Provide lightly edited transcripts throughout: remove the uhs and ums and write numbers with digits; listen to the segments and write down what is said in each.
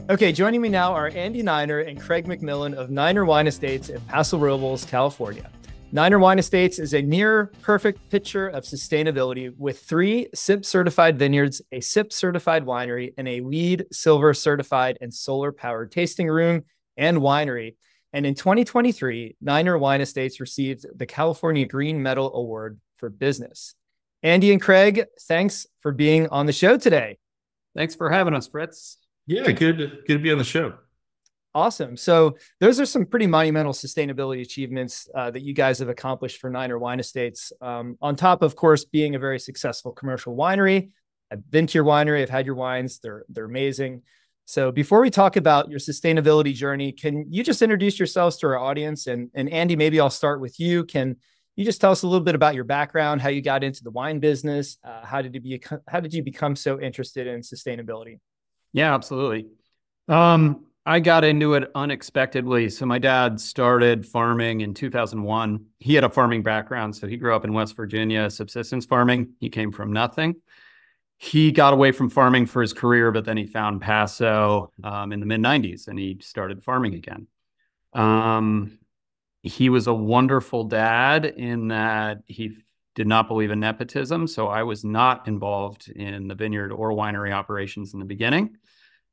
Okay, joining me now are Andy Niner and Craig Macmillan of Niner Wine Estates in Paso Robles, California. Niner Wine Estates is a near perfect picture of sustainability with 3 SIP certified vineyards, a SIP certified winery, and a LEED Silver certified and solar powered tasting room and winery. And in 2023, Niner Wine Estates received the California Green Medal Award for Business. Andy and Craig, thanks for being on the show today. Thanks for having us, Fritz. Yeah, good to be on the show. Awesome. So those are some pretty monumental sustainability achievements that you guys have accomplished for Niner Wine Estates. On top, of course, being a very successful commercial winery. I've been to your winery. I've had your wines. They're amazing. So before we talk about your sustainability journey, can you just introduce yourselves to our audience? And Andy, maybe I'll start with you. Can you just tell us a little bit about your background, how you got into the wine business? How did you become so interested in sustainability? Yeah, absolutely. I got into it unexpectedly. So my dad started farming in 2001. He had a farming background. So he grew up in West Virginia, subsistence farming. He came from nothing. He got away from farming for his career, but then he found Paso in the mid-90s and he started farming again. He was a wonderful dad in that he did not believe in nepotism. So I was not involved in the vineyard or winery operations in the beginning.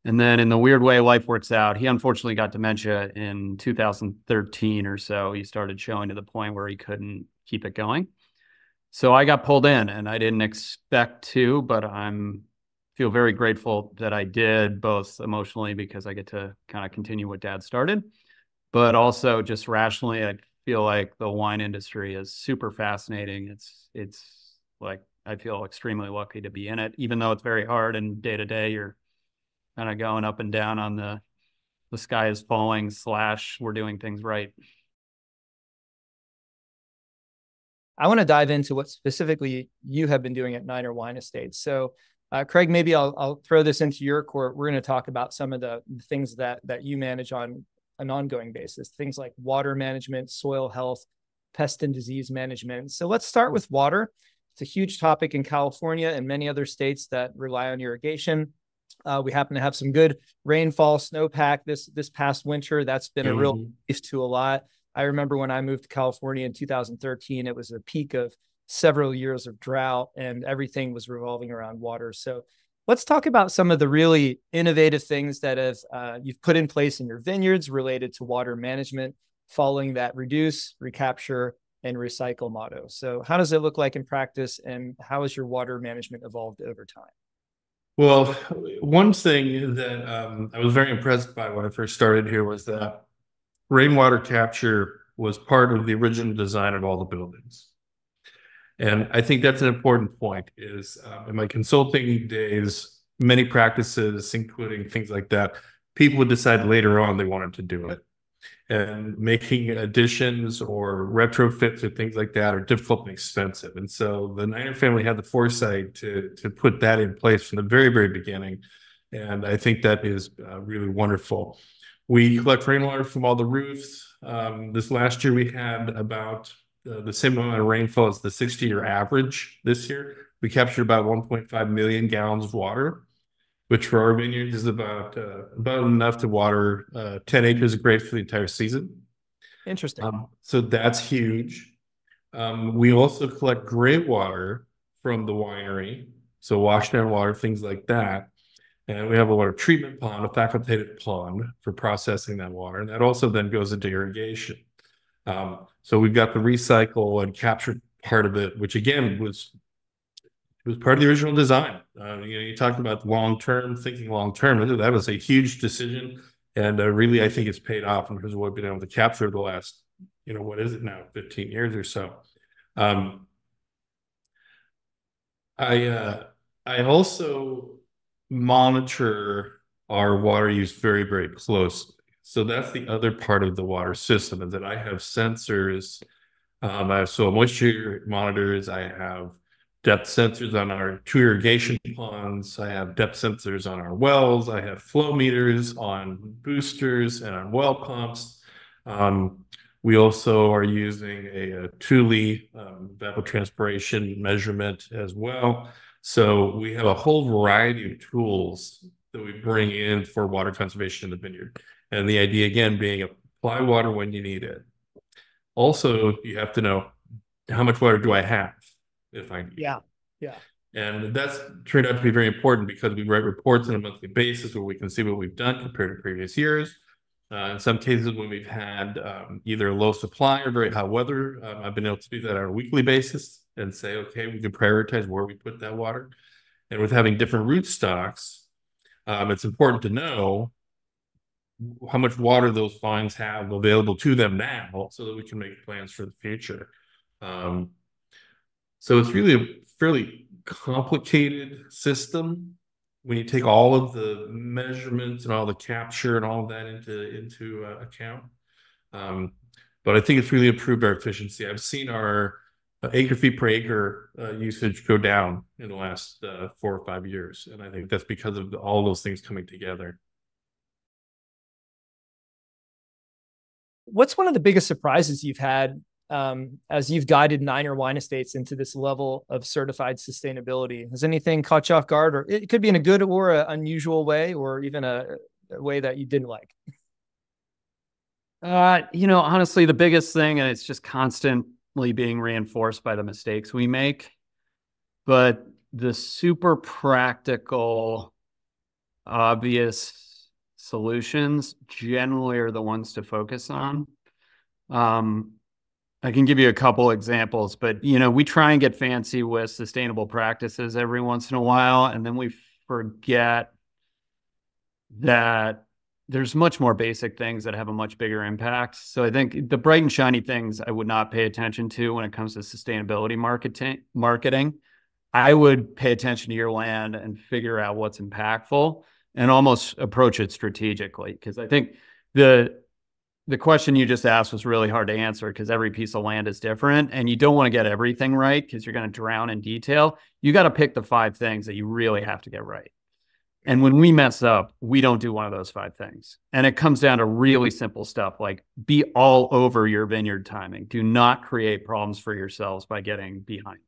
And then in the weird way life works out, he unfortunately got dementia in 2013 or so. He started showing to the point where he couldn't keep it going. So I got pulled in and I didn't expect to, but feel very grateful that I did, both emotionally because I get to kind of continue what Dad started, but also just rationally, I feel like the wine industry is super fascinating. It's like, I feel extremely lucky to be in it, even though it's very hard and day to day you're kind of going up and down on the sky is falling / we're doing things right. I want to dive into what specifically you have been doing at Niner Wine Estates. So, Craig, maybe I'll throw this into your court. We're going to talk about some of the things that you manage on an ongoing basis, things like water management, soil health, pest and disease management. So let's start with water. It's a huge topic in California and many other states that rely on irrigation. We happen to have some good rainfall, snowpack this past winter. That's been a real gift to a lot. I remember when I moved to California in 2013, it was a peak of several years of drought and everything was revolving around water. So let's talk about some of the really innovative things that you've put in place in your vineyards related to water management, following that reduce, recapture, and recycle motto. So how does it look like in practice and how has your water management evolved over time? Well, one thing that I was very impressed by when I first started here was that rainwater capture was part of the original design of all the buildings. And I think that's an important point is in my consulting days, many practices, including things like that, people would decide later on they wanted to do it. And making additions or retrofits or things like that are difficult and expensive. And so the Niner family had the foresight to put that in place from the very, very beginning. And I think that is really wonderful. We collect rainwater from all the roofs. This last year, we had about the same amount of rainfall as the 60-year average this year. We captured about 1.5 million gallons of water, which for our vineyards is about enough to water 10 acres of grapes for the entire season. Interesting. So that's huge. We also collect gray water from the winery, so washdown water, things like that. And we have a water treatment pond, a facultative pond for processing that water. And that also then goes into irrigation. So we've got the recycle and capture part of it, which again was part of the original design. You talked about long-term, thinking long-term. That was a huge decision. And really, I think it's paid off in terms of what we've been able to capture the last, what is it now, 15 years or so. I also monitor our water use very, very closely. So that's the other part of the water system is that I have sensors. I have soil moisture monitors. I have depth sensors on our 2 irrigation ponds. I have depth sensors on our wells. I have flow meters on boosters and on well pumps. We also are using a Thule evapotranspiration measurement as well. So we have a whole variety of tools that we bring in for water conservation in the vineyard. And the idea, again, being apply water when you need it. Also, you have to know, how much water do I have if I need it? Yeah. Yeah. And that's turned out to be very important because we write reports on a monthly basis where we can see what we've done compared to previous years. In some cases, when we've had either low supply or very hot weather, I've been able to do that on a weekly basis and say, okay, we can prioritize where we put that water. And with having different root stocks, it's important to know how much water those vines have available to them now so that we can make plans for the future. So it's really a fairly complicated system when you take all of the measurements and all the capture and all of that into account. But I think it's really improved our efficiency. I've seen our acre feet per acre usage go down in the last 4 or 5 years. And I think that's because of all those things coming together. What's one of the biggest surprises you've had as you've guided 9 wine estates into this level of certified sustainability? Has anything caught you off guard, or it could be in a good or an unusual way, or even a way that you didn't like? Honestly, the biggest thing, and it's just constantly being reinforced by the mistakes we make, but the super practical, obvious solutions generally are the ones to focus on. I can give you a couple examples, but we try and get fancy with sustainable practices every once in a while, and then we forget that there's much more basic things that have a much bigger impact. So I think the bright and shiny things I would not pay attention to when it comes to sustainability marketing. I would pay attention to your land and figure out what's impactful and almost approach it strategically. Because I think the question you just asked was really hard to answer because every piece of land is different and you don't want to get everything right because you're going to drown in detail. You got to pick the 5 things that you really have to get right. And when we mess up, we don't do one of those 5 things. And it comes down to really simple stuff like be all over your vineyard timing. Do not create problems for yourselves by getting behind.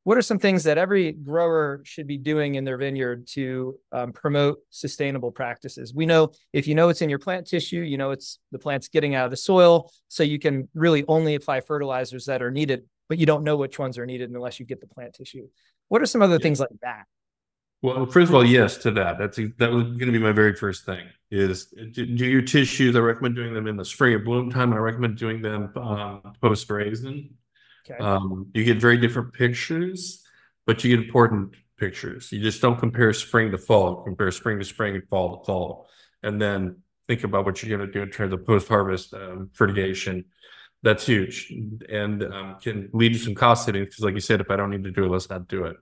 What are some things that every grower should be doing in their vineyard to promote sustainable practices? We know if you know it's in your plant tissue, it's the plant's getting out of the soil, so you can really only apply fertilizers that are needed, but you don't know which ones are needed unless you get the plant tissue. What are some other things like that? Well, first of all, yes to that. That was going to be my very first thing is do your tissues. I recommend doing them in the spring and bloom time. I recommend doing them post-grazing. Okay. You get very different pictures, but you get important pictures. You just don't compare spring to fall. You compare spring to spring and fall to fall. And then think about what you're going to do in terms of post-harvest fertigation. That's huge and can lead to some cost savings because, like you said, if I don't need to do it, let's not do it.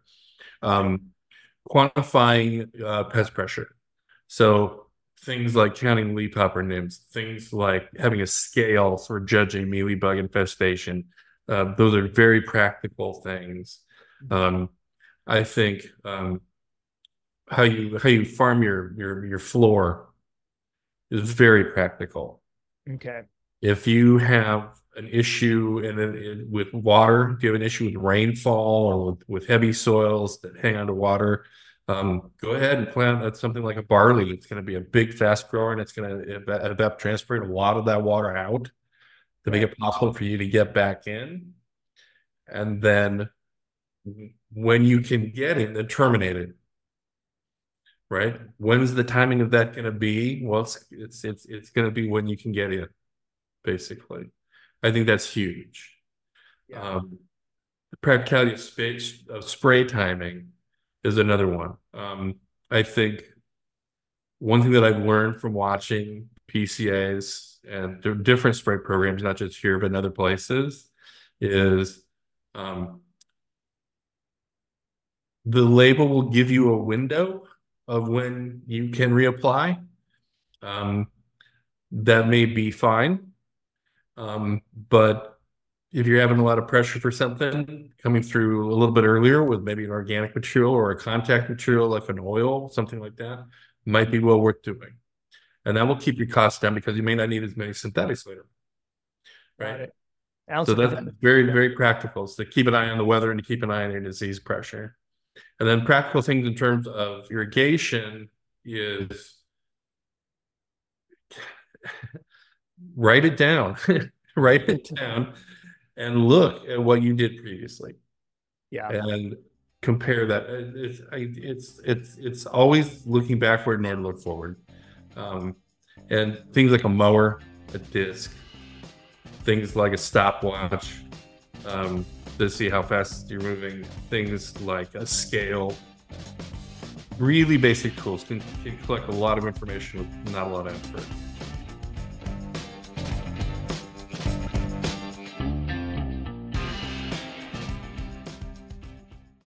Quantifying pest pressure. So things like counting leafhopper nymphs, things like having a scale for judging mealybug infestation. Those are very practical things. I think how you farm your floor is very practical. Okay. If you have an issue with water, if you have an issue with rainfall or with heavy soils that hang onto water, go ahead and plant something like a barley that's going to be a big, fast grower, and it's going to evapotranspirate a lot of that water out to make it possible for you to get back in. And then when you can get in, then terminate it. Right? When's the timing of that going to be? Well, it's going to be when you can get in, basically. I think that's huge. Yeah. The practicality of spray timing is another one. I think one thing that I've learned from watching PCAs and different spray programs, not just here, but in other places, is the label will give you a window of when you can reapply. That may be fine. But if you're having a lot of pressure for something coming through a little bit earlier with maybe an organic material or a contact material like an oil, something like that, might be well worth doing. And that will keep your costs down because you may not need as many synthetics later. Right. So that's very, very practical. So keep an eye on the weather and to keep an eye on your disease pressure. And then practical things in terms of irrigation is write it down, write it down, and look at what you did previously. Yeah. And compare that. It's always looking backward in order to look forward. And things like a mower, a disc, things like a stopwatch, to see how fast you're moving, things like a scale. Really basic tools can collect a lot of information with not a lot of effort.